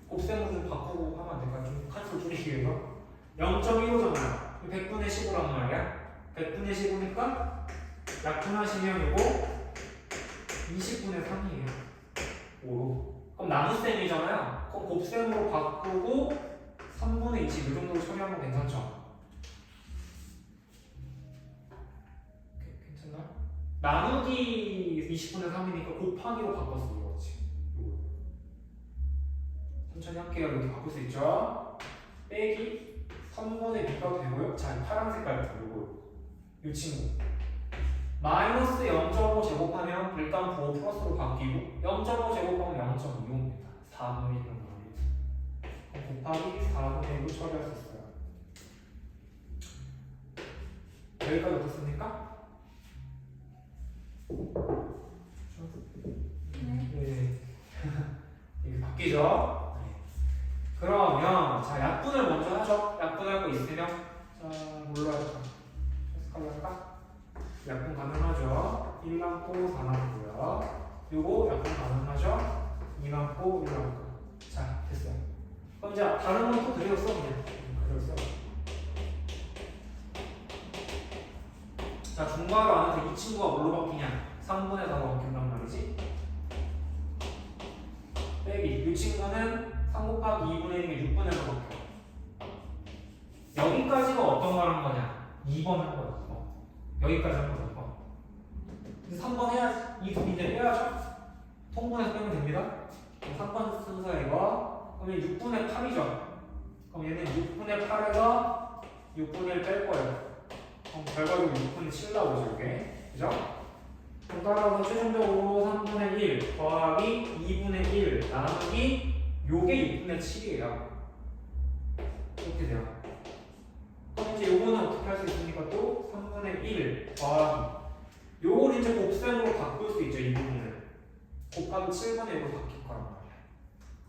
곱셈으로 좀 바꾸고 하면 안 될까요? 좀 칸수 줄이기 위해서 0.15잖아요. 100분의 15란 말이야. 100분의 15니까 약분하시면 이거 20분의 3이에요. 5로. 그럼 나눗셈이잖아요. 그럼 곱셈으로 바꾸고 3분의 20 이 정도로 처리하면 괜찮죠? 괜찮나요? 나누기 20분의 3이니까 곱하기로 바꿨어. 이거지. 천천히 할게요. 이렇게 바꿀 수 있죠? 빼기 3분의 B가 되고요. 자, 파란 색깔 요거 이 친구 마이너스 0.5 제곱하면 일단 부호 플러스로 바뀌고 0.5 제곱하면 0.25입니다. 4분의 1은 곱하기 4분의 1로 처리할 수 있어요. 여기까지 어떻습니까? 네. 이게 바뀌죠? 네. 그러면 자 약분을 먼저 하죠. 약분할 거 있으면 자 뭘로 할까? 색깔로 할까? 약분 가능하죠. 1 남고 4 남고요. 요거 약분 가능하죠. 2 남고 1 남고. 자 됐어요. 그럼 이제 다른 건 또 그대로 써 그냥. 그대로 써. 자, 중괄호 안에서 이 친구가 뭘로 바뀌냐? 3분의 4로 바뀐단 말이지. 빼기. 이 친구는 3 곱하기 2분의 1이 6분의 1로 바뀌어. 여기까지가 어떤 걸 한 거냐? 2번 한 거야. 여기까지 한 거야. 3번 해야지. 이 두 이제 빼야죠? 통분해서 빼면 됩니다. 3번 순서 이거. 그러면 6분의 8이죠. 그럼 얘는 6분의 8에서 6분의 1 뺄 거예요. 그럼 결과적으로 6분의 7 나오죠, 이게. 그죠? 그럼 따라서 최종적으로 3분의 1 더하기 2분의 1 나누기 요게 6분의 7이에요. 이렇게 돼요. 그럼 이제 요거는 어떻게 할 수 있습니까? 또 3분의 1 더하기 요걸 이제 곱셈으로 바꿀 수 있죠. 이 부분을 곱하기 7분의 1로 바뀔 거란 말이야.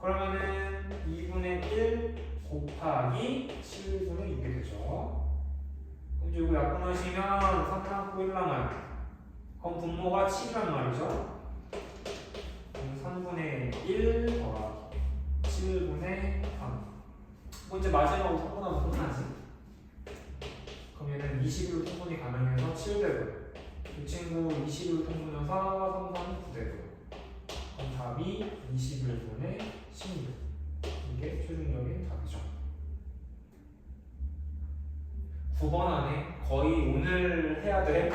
그러면은 2분의 1 곱하기 7분의 6이 되죠. 그럼 이제 이거 약분하시면 3 남고 1 남아요. 그럼 분모가 7이란 말이죠. 그럼 3분의 1 더하기 7분의 3. 뭐 이제 마지막으로 통분하면 끝나지. 그럼 얘는 21로 통분이 가능해서 7되고요. 이 친구 21로 통분해서 3, 3, 9되고요. 그럼 답이 21분의 16. 이게 최종적인 답이죠. 9번 안에 거의 오늘 해야 될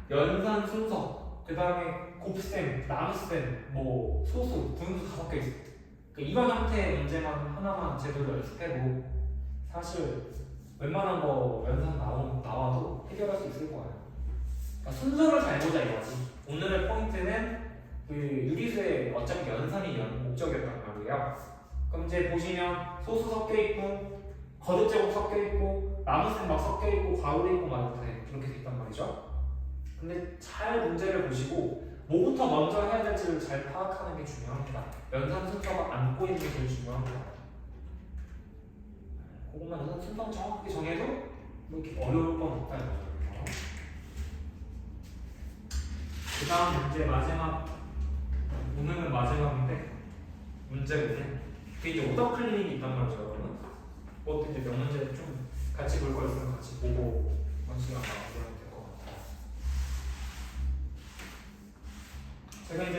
연산 순서, 그 다음에 곱셈, 나눗셈, 뭐 소수, 분수 다 섞여 있어요. 그러니까 이런 형태의 문제만 하나만 제대로 연습해도 사실 웬만한 거 연산 나와도 해결할 수 있을 거예요. 그러니까 순서를 잘 보자 이거지. 오늘의 포인트는 그 유리수의 어차피 연산이 목적이었단 말이에요. 그럼 이제 보시면 소수 섞여 있고, 거듭제곱 섞여 있고, 나눗셈 막 섞여 있고, 가로돼 있고 막 이렇게 돼 있단 말이죠. 근데 잘 문제를 보시고 뭐부터 먼저 해야 될지를 잘 파악하는 게 중요합니다. 연산 순서가 안고 있는 게 제일 중요합니다. 그것만 연산 순서 정확하게 정해도 뭐 이렇게 어려울 건 없다 이거죠. 그 다음 문제 마지막, 오늘은 마지막인데 문제는 그 이제 오더 클리닉이 있단 말이죠, 여러분. 그것도 이제 몇 문제 좀 같이 볼 거 있으면 같이 보고 이번 시간 나와보면 될 것 같아요. 제가 이제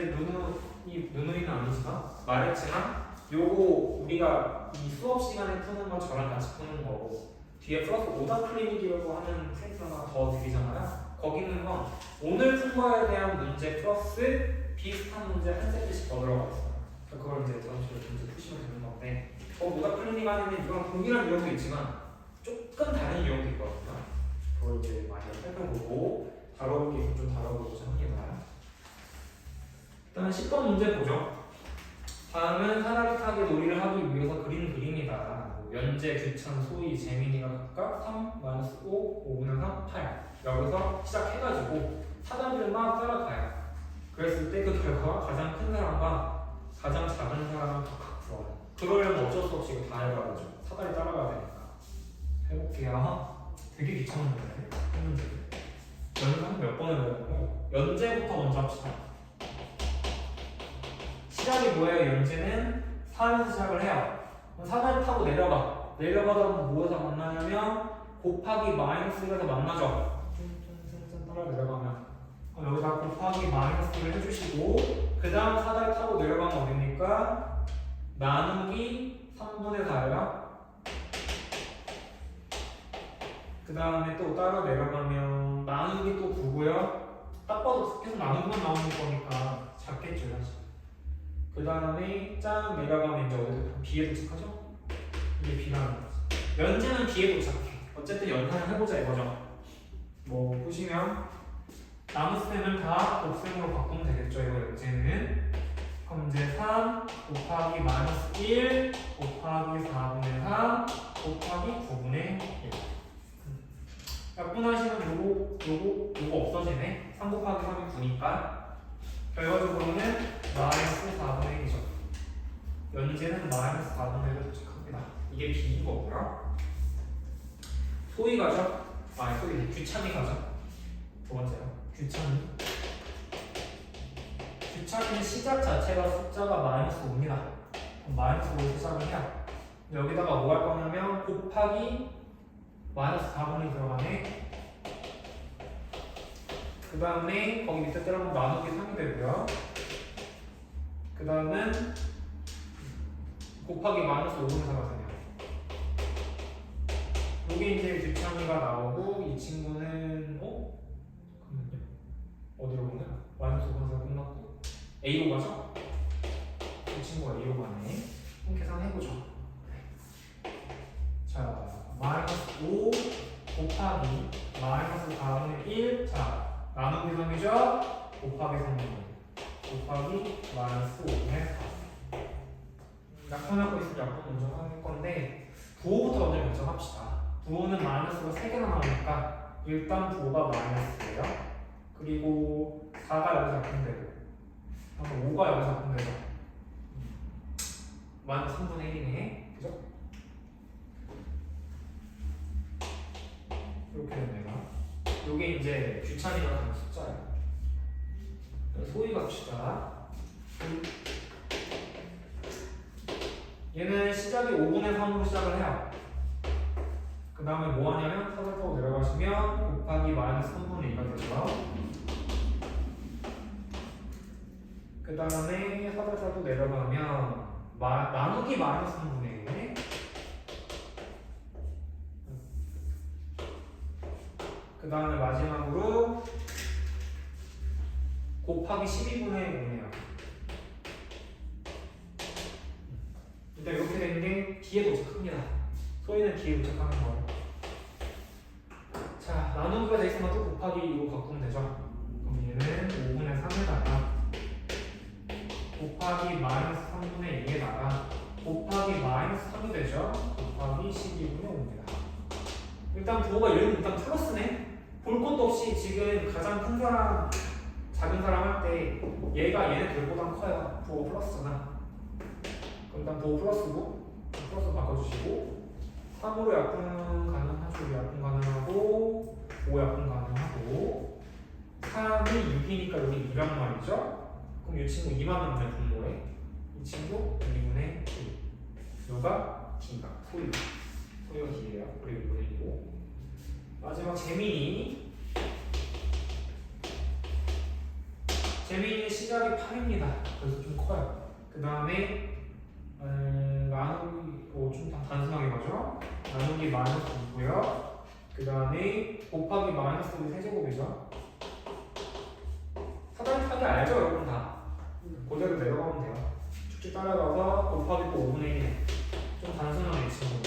누누이는 아니지만 말했지만 요거 우리가 이 수업 시간에 푸는 건 저랑 같이 푸는 거고, 뒤에 플러스 오더 클리닉이라고 하는 센스 하나 더 드리잖아요. 거기는 건 오늘 푼 거에 대한 문제 플러스 비슷한 문제 한 세트씩 더 들어가 있어요. 그걸 이제 전체로 문제 푸시면 되는 건데, 오더 클리닉 안에는 이런 동일한 유형도 있지만 조금 다른 유형도 있거든요. 그걸 이제 많이 살펴보고 다뤄볼 게 좀 다뤄보고자 합니다. 일단 10번 문제 보죠. 다음은 사다리 타기 놀이를 하기 위해서 그린 그림이다. 연재, 규찬, 소희, 재민이가 각각 3, -5, 5분의 3, 8. 여기서 시작해가지고 사다리를 막 따라가요. 그랬을 때 그 결과가 가장 큰 사람과 가장 작은 사람을 각각 구워요. 그러려면 어쩔 수 없이 이거 다 해봐야죠. 사다리 따라가야 되니까. 해볼게요. 되게 귀찮은 거네. 했는데. 연산 몇 번을 해야 되고, 연재부터 먼저 합시다. 시작이 뭐예요? 연재는 4에서 시작을 해요. 그럼 사다리 타고 내려가. 내려가다 보면 뭐에서 만나냐면 곱하기 -1에서 만나죠. 따라 내려가면. 그럼 여기다 곱하기 -1을 해주시고, 그 다음 사다리 타고 내려가면 어딥니까? 나누기 3분의 4예요. 그 다음에 또 따라 내려가면 나누기 또 9고요. 딱 봐도 계속 나누기만 나오는 거니까 작겠죠, 사실. 그 다음에 짠 내려가면 이제 어디서 B에 도착하죠? 이게 B라는 거지. 연재는 B에 도착해. 어쨌든 연산을 해보자 이거죠. 뭐 보시면 나눗셈을 다 곱셈으로 바꾸면 되겠죠. 이거 연재는. 그럼 이제 3 곱하기 -1 곱하기 4분의 3 곱하기 9분의 1. 약분하시면 요거 없어지네. 3 곱하기 3이 9니까 결과적으로는 -4분의 1이죠. 연재는 -4분의 1로 도착합니다. 이게 B인 거고요. 소위 가죠? 소위 규찬이 가죠? 두 번째요. 규찬이. 규찬이는 시작 자체가 숫자가 -5입니다. 그럼 -5에서 시작을 해요. 여기다가 뭐 할 거냐면 곱하기 마이너스 4분의 들어가네. 그 다음에 거기 밑에 때려보면 나누기 3이 되고요. 그 다음은 곱하기 마이너스 5분의 4가 되네요. 여기 이제 뒷창이가 나오고 이 친구는 잠깐만요. 어디로 가냐? 마이너스 5분의 4 끝났고 A로 가죠? 이 친구가 A로 가네. 그럼 계산해보죠. 자, 마이너스 5 곱하기 마이너스 4분의 1. 자, 나누기 3이죠? 곱하기 3분의 곱하기 마이너스 5분의 4. 약분하고 있으면 약분 먼저 할 건데 부호부터 먼저 결정합시다. 부호는 마이너스가 3개나 나오니까 일단 부호가 마이너스예요. 그리고 4가 여기서 약분되고 5가 여기서 약분되죠. 마이너스 3분의 1이네. 그죠? 이렇게 되네요. 이게 이제 규찬이가 가는 숫자예요. 소위 갑시다. 얘는 시작이 5분의 3으로 시작을 해요. 그 다음에 뭐 하냐면 사설 타고 내려가시면 곱하기 마이너스 3분의 2가 되죠. 그 다음에 사설 타고 내려가면 나누기 마이너스 3분의 1이네. 그 다음에 마지막으로 곱하기 12분의 5네요. 일단 이렇게 되는 게 뒤에 도착합니다. 소위는 뒤에 도착하는 거예요. 자, 나누기가 돼 있으면 또 곱하기 이거 바꾸면 되죠. 그럼 얘는 5분의 3에다가 곱하기 마이너스 3분의 2에다가 곱하기 마이너스 3이 되죠. 곱하기 12분의 5입니다. 일단 부호가 얘는 일단 플러스네. 볼 것도 없이 지금 가장 큰 사람, 작은 사람 할 때 얘가 얘네 둘보다 커요. 부호 플러스잖아. 그럼 일단 부호 플러스고 플러스 바꿔주시고 3으로 약분 가능하죠. 약분 가능하고 5 약분 가능하고 3이 6이니까 여기 2란 말이죠. 그럼 이 친구 2만 원의 분모에 이 친구 2분의 2. 요가 D가 소유가 D예요. 그리고 2분의 2고 마지막 재민이는 시작이 8입니다. 그래서 좀 커요. 그 다음에 나누기 좀 단순하게 가죠. 나누기 마이너스 2고요. 그 다음에 곱하기 마이너스 2 세제곱이죠. 사다리 타기 알죠 여러분 다. 그대로 내려가면 돼요. 쭉쭉 따라가서 곱하기 또 5분의 1. 좀 단순한 이 친구.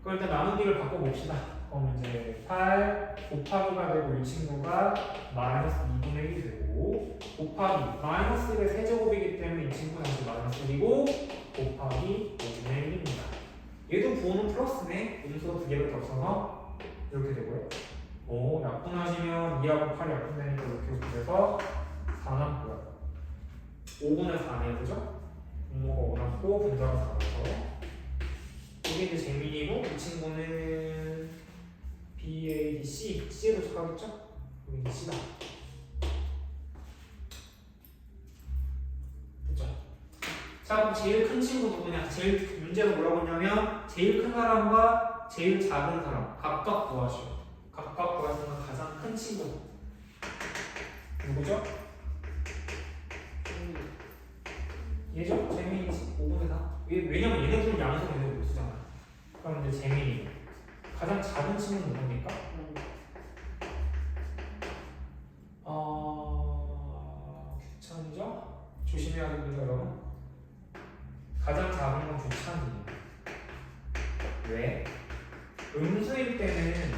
그럼 일단 나누기를 바꿔봅시다. 그럼 이제 8 곱하기가 되고 이 친구가 마이너스 2분의 1이 되고 곱하기 마이너스 1의 세제곱이기 때문에 이 친구는 다시 마이너스 1이고 곱하기 5분의 1입니다. 얘도 부호는 플러스네. 음수가 2개밖에 없어서 이렇게 되고요. 약분하시면 2하고 8이 약분되니까 이렇게 돼서 4 남고요. 5분의 4네요. 그죠? 분모가 5 남고 분자가 4라서 이게 이제 재민이고 이 친구는 B, A, D, C에 도착하겠죠? 여기 C다. 됐죠? 자, 그럼 제일 큰 친구 누구냐? 제일 문제가 뭐라고 했냐면 제일 큰 사람과 제일 작은 사람 각각 구하시오. 각각 구하시면 가장 큰 친구 누구죠? 얘죠? 재민이지. 5분의 4. 왜냐면 얘네들은 양수 얘네들 못 쓰잖아. 그럼 이제 재민이 가장 작은 친구는 누굽니까? 규찬이죠? 조심해야 됩니다 여러분. 가장 작은 건 규찬이에요. 왜? 음수일 때는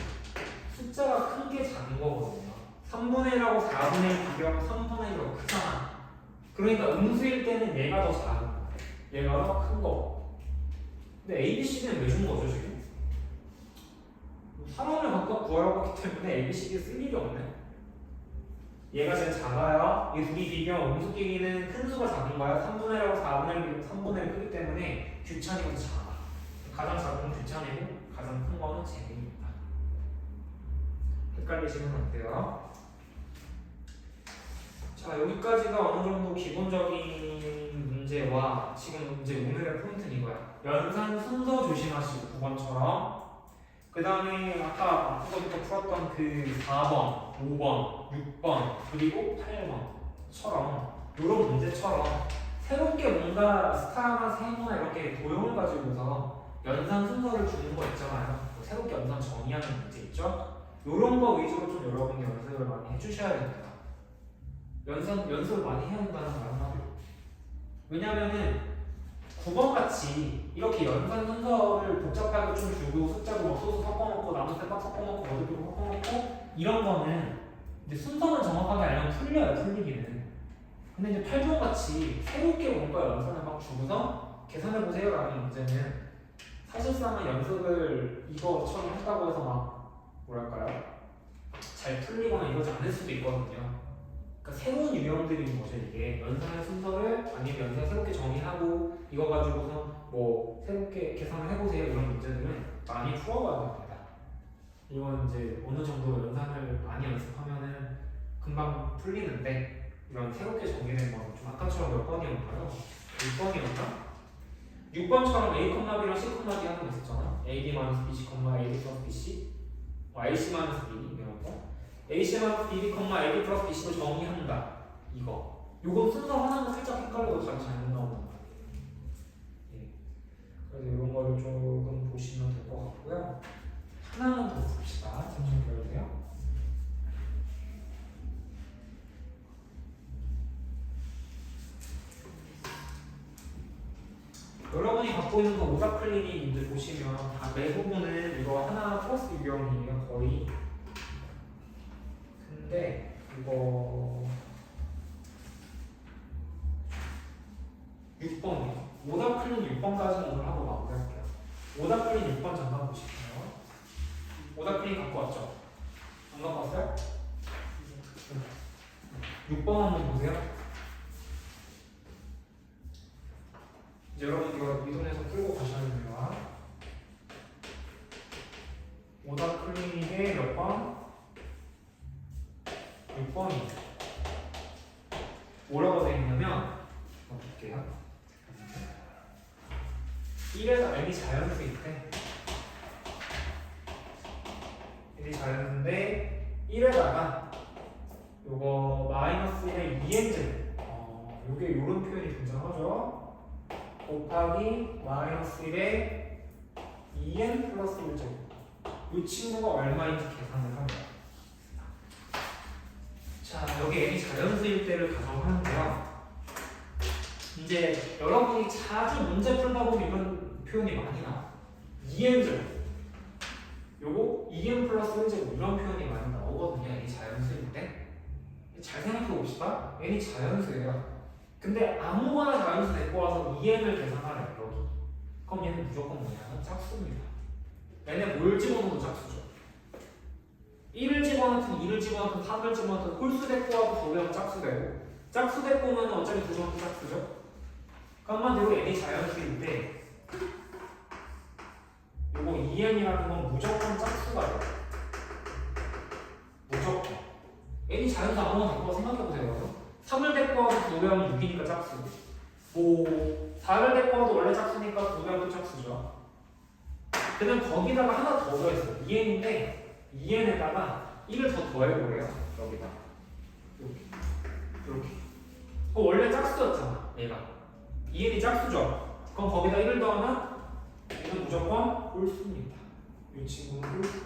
숫자가 큰 게 작은 거거든요. 3분의 1하고 4분의 1 비교하면 3분의 1이 크잖아. 그러니까 음수일 때는 얘가 더 작은 거, 얘가 더 큰 거. 근데 A, B, C는 왜 준 거죠 지금? 상황을 각각 구하라고 했기 때문에 A, B, C, D 쓸 일이 없네. 얘가 제일 작아요. 이 둘이 비교하면 음수끼리는 큰 수가 작은 거야. 3분의 1하고 4분의 1 비교하면 3분의 1 크기 때문에 규찬이가 더 작아. 가장 작은 건 규찬이고 가장 큰 거는 재민입니다. 헷갈리시면 안 돼요. 자, 여기까지가 어느 정도 기본적인 문제 문제와 지금 이제 오늘의 포인트는 이거야. 연산 순서 조심하시고 9번처럼. 그 다음에 아까 앞서부터 풀었던 그 4번, 5번, 6번 그리고 8번처럼 이런 문제처럼 새롭게 뭔가 스타나 세모나 이렇게 도형을 가지고서 연산 순서를 주는 거 있잖아요. 뭐 새롭게 연산 정의하는 문제 있죠? 이런 거 위주로 좀 여러분이 연습을 많이 해주셔야 됩니다. 연습을 많이 해야 된다는 말은 하고요. 왜냐면은 9번 같이 이렇게 연산 순서를 복잡하게 좀 주고 숫자도 막 소수 섞어놓고 나머지 막 섞어놓고 어디도 섞어놓고 이런 거는 이제 순서는 정확하게 알면 풀려요. 풀리기는. 근데 이제 8번 같이 새롭게 뭔가 연산을 막 주고서 계산해보세요라는 문제는 사실상은 연습을 이거처럼 했다고 해서 막 뭐랄까요? 잘 풀리거나 이러지 않을 수도 있거든요. 그러니까 새로운 유형들인 거죠. 이게 연산의 순서를 아니면 연산 새롭게 정의하고 이거 가지고서 뭐 새롭게 계산을 해보세요 이런 문제들은 많이 풀어봐야 됩니다. 이건 이제 어느 정도 연산을 많이 연습하면은 금방 풀리는데 이런 새롭게 정의된 거는 좀 아까처럼 몇 번이었나요? 6번이었나? 6번처럼 A, B랑 C, B 하는 거 있었잖아. AB-BC, AD 플러스 BC AC-B 이런 거 AC-BB, AD 플러스 BC도 정의한다. 요건 순서 하나는 살짝 헷갈리고 잘 나오는 거예요. 예. 그래서 이런 거를 조금 보시면 될 것 같고요. 하나만 더 봅시다. 잠시만 기다려주세요. 여러분이 갖고 있는 거 오답 클리닉 이제 보시면 다 대부분은 이거 하나 플러스 유형이에요. 거의. 근데 이거 6번이요. 오답 클린 6번까지는 오늘 하고 마무리할게요. 오답 클린 6번 잠깐 보실게요. 오답 클린 갖고 왔죠? 안 갖고 왔어요? 6번 한번 보세요. 이제 여러분 이거 이동해서 끌고 가셔야 됩니다. 오답 클린의 몇 번? 6번이 뭐라고 되어 있냐면 볼게요. 1에서 n이 자연수일 때 n이 자연수인데 1에다가 요거 마이너스 1의 2n제곱 요게 요런 표현이 등장하죠. 곱하기 마이너스 1의 2n 플러스 1제곱 이 친구가 얼마인지 계산을 합니다. 자, 여기 n이 자연수일 때를 가정하는데요. 이제 여러분이 자주 문제 풀다 보면 이런 표현이 많이 나와. 2n제곱 요거 2n 플러스 1제곱 이런 표현이 많이 나오거든요. n이 자연수일 때. 잘 생각해 봅시다. n이 자연수예요. 근데 아무거나 자연수 데리고 와서 2n을 계산하래 여기. 그럼 얘는 무조건 뭐냐면 짝수입니다. n에 뭘 집어넣어도 짝수죠. 1을 집어넣든 2를 집어넣든 3을 집어넣든 홀수 데리고 와도 두 개는 짝수 되고 짝수 데리고 오면 어차피 두 개는 짝수죠. 한마디로 n이 자연수일 때 요거 2n이라는 건 무조건 짝수가 돼요. 무조건. n이 자연수 아무거나 데리고 와서 생각해보세요. 3을 데리고 와도 두 배하면 6이니까 짝수. 뭐 4를 데리고 와도 원래 짝수니까 두 배하면 짝수죠. 그냥 거기다가 하나 더 더했어요. 2n인데 2n에다가 1을 더 더해보래요. 여기다 이렇게 원래 짝수였잖아 얘가. 2n이 짝수죠. 그럼 거기다 1을 더하면 얘는 무조건 홀수입니다. 이 친구는 홀수.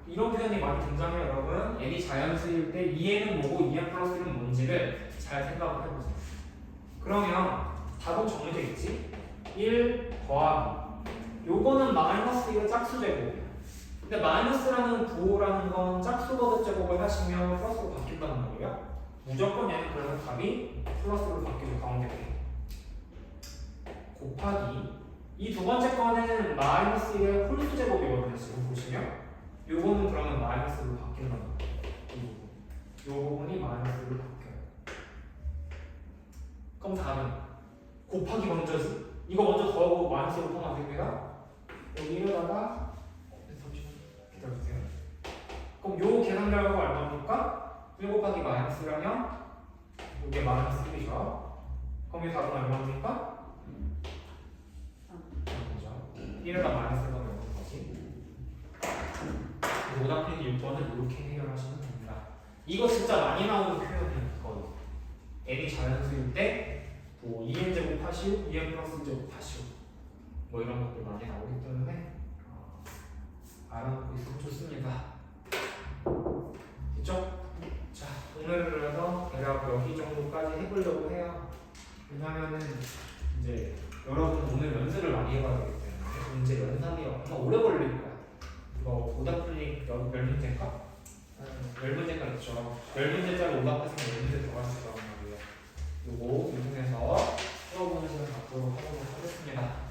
이런 표현이 많이 등장해요. 여러분 n이 자연수일 때 2n은 뭐고 2n 플러스 1은 뭔지를 잘 생각을 해보세요. 그러면 답은 정해져 있지. 1 더하기 요거는 마이너스 1의 짝수 제곱. 근데 마이너스라는 부호라는 건 짝수 거듭 제곱을 하시면 플러스로 바뀐다는 거예요. 무조건 얘는 그래서 답이 플러스로 바뀌죠. 가운데 곱하기 이 두 번째 거는 마이너스 1의 홀수 제곱이거든요. 지금 보시면 요거는 그러면 마이너스로 바뀐다는 거예요. 이 부분이 마이너스로 바뀌어요. 그럼 답은 곱하기 먼저지. 이거 먼저 더하고 마이너스로 하면 안 됩니다. 여기에다가 기다려주세요. 그럼 요 계산 결과가 얼마입니까? 1 곱하기 마이너스라면 이게 마이너스 1이죠. 그럼 이 답은 얼마입니까? 3이죠. 1과 마이너스 3이 없는 거지. 오답 필기 6번은 이렇게 해결하시면 됩니다. 이거 진짜 많이 나오는 표현이에요. 거의 n이 자연수일 때뭐 2n 제곱하시오, 2n 플러스 제곱하시오 뭐 이런 것들 많이 나오기 때문에 알아놓고 있으면 좋습니다. 됐죠? 자, 오늘은 그래서 대략 여기 정도까지 해보려고 해요. 왜냐면은 이제 여러분 오늘 연습을 많이 해봐야 되기 때문에 문제 연산이 아마 오래 걸릴 거야. 이거 오답 풀리 몇 문제인가? 10문제가 있죠. 10문제짜리 오답했으면 10문제 들어갔을 거란 말이에요. 요거 이 중에서 풀어보는 시간 갖도록 하도록 하겠습니다.